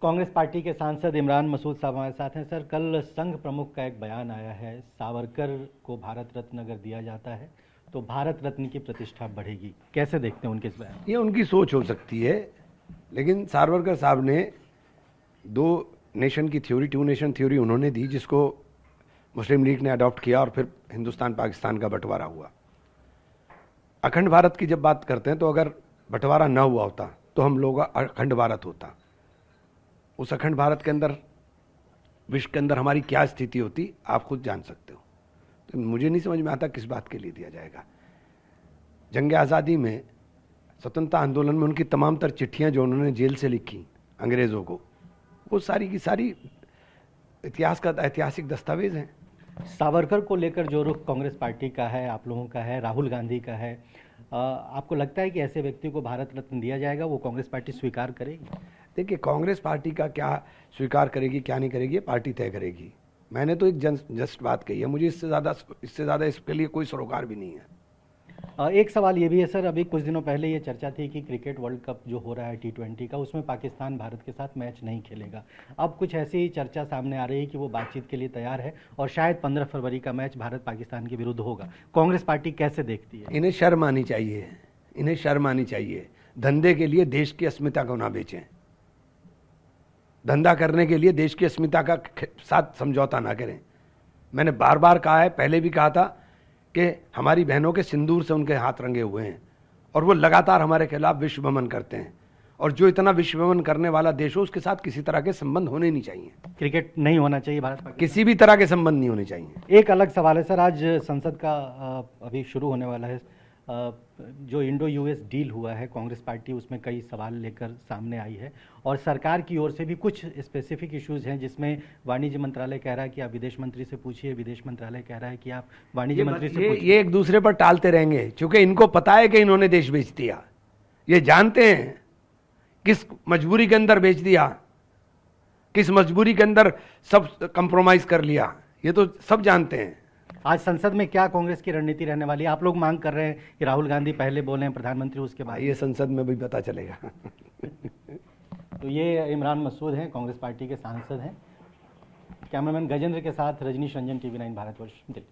Congress party के सांसद इमरान मसूद साहब हमारे साथ हैं। सर, कल संघ प्रमुख का एक बयान आया है, सावरकर को भारत रत्न अगर दिया जाता है तो भारत रत्न की प्रतिष्ठा बढ़ेगी। कैसे देखते हैं उनके इस बयान? ये उनकी सोच हो सकती है, लेकिन सावरकर साहब ने दो नेशन की थ्योरी, टू नेशन थ्योरी उन्होंने दी, जिसको मुस्लिम लीग ने अडॉप्ट किया और फिर हिंदुस्तान पाकिस्तान का बंटवारा हुआ। अखंड भारत की जब बात करते हैं तो अगर बंटवारा न हुआ होता तो हम लोग अखंड भारत होता। उस अखंड भारत के अंदर, विश्व के अंदर हमारी क्या स्थिति होती आप खुद जान सकते हो। तो मुझे नहीं समझ में आता किस बात के लिए दिया जाएगा। जंग आज़ादी में, स्वतंत्रता आंदोलन में उनकी तमाम तर चिट्ठियां जो उन्होंने जेल से लिखी अंग्रेज़ों को, वो सारी की सारी इतिहास का ऐतिहासिक दस्तावेज हैं। सावरकर को लेकर जो रुख कांग्रेस पार्टी का है, आप लोगों का है, राहुल गांधी का है, आपको लगता है कि ऐसे व्यक्ति को भारत रत्न दिया जाएगा, वो कांग्रेस पार्टी स्वीकार करेगी? देखिए, कांग्रेस पार्टी का क्या स्वीकार करेगी क्या नहीं करेगी ये पार्टी तय करेगी। मैंने तो एक जस्ट बात कही है, मुझे इससे ज़्यादा इसके लिए कोई सरोकार भी नहीं है। एक सवाल ये भी है सर, अभी कुछ दिनों पहले ये चर्चा थी कि क्रिकेट वर्ल्ड कप जो हो रहा है T20 का, उसमें पाकिस्तान भारत के साथ मैच नहीं खेलेगा। अब कुछ ऐसी चर्चा सामने आ रही है कि वो बातचीत के लिए तैयार है और शायद 15 फरवरी का मैच भारत पाकिस्तान के विरुद्ध होगा। कांग्रेस पार्टी कैसे देखती है? इन्हें शर्म आनी चाहिए, इन्हें शर्म आनी चाहिए। धंधे के लिए देश की अस्मिता को ना बेचें, धंधा करने के लिए देश की अस्मिता का साथ समझौता ना करें। मैंने बार बार कहा है, पहले भी कहा था कि हमारी बहनों के सिंदूर से उनके हाथ रंगे हुए हैं और वो लगातार हमारे खिलाफ विश्व भ्रमण करते हैं। और जो इतना विश्व भ्रमण करने वाला देश हो, उसके साथ किसी तरह के संबंध होने नहीं चाहिए। क्रिकेट नहीं होना चाहिए भारत पाकिस्तान, किसी भी तरह के संबंध नहीं होने चाहिए। एक अलग सवाल है सर, आज संसद का अभी शुरू होने वाला है। जो इंडो यूएस डील हुआ है, कांग्रेस पार्टी उसमें कई सवाल लेकर सामने आई है और सरकार की ओर से भी कुछ स्पेसिफिक इश्यूज हैं, जिसमें वाणिज्य मंत्रालय कह रहा है कि आप विदेश मंत्री से पूछिए, विदेश मंत्रालय कह रहा है कि आप वाणिज्य मंत्री से पूछिए। ये एक दूसरे पर टालते रहेंगे, क्योंकि इनको पता है कि इन्होंने देश बेच दिया। ये जानते हैं किस मजबूरी के अंदर बेच दिया, किस मजबूरी के अंदर सब कंप्रोमाइज कर लिया, ये तो सब जानते हैं। आज संसद में क्या कांग्रेस की रणनीति रहने वाली है? आप लोग मांग कर रहे हैं कि राहुल गांधी पहले बोले प्रधानमंत्री, उसके बाद ये संसद में भी पता चलेगा। तो ये इमरान मसूद हैं, कांग्रेस पार्टी के सांसद हैं। कैमरामैन गजेंद्र के साथ रजनीश रंजन, TV9 भारतवर्ष, दिल्ली।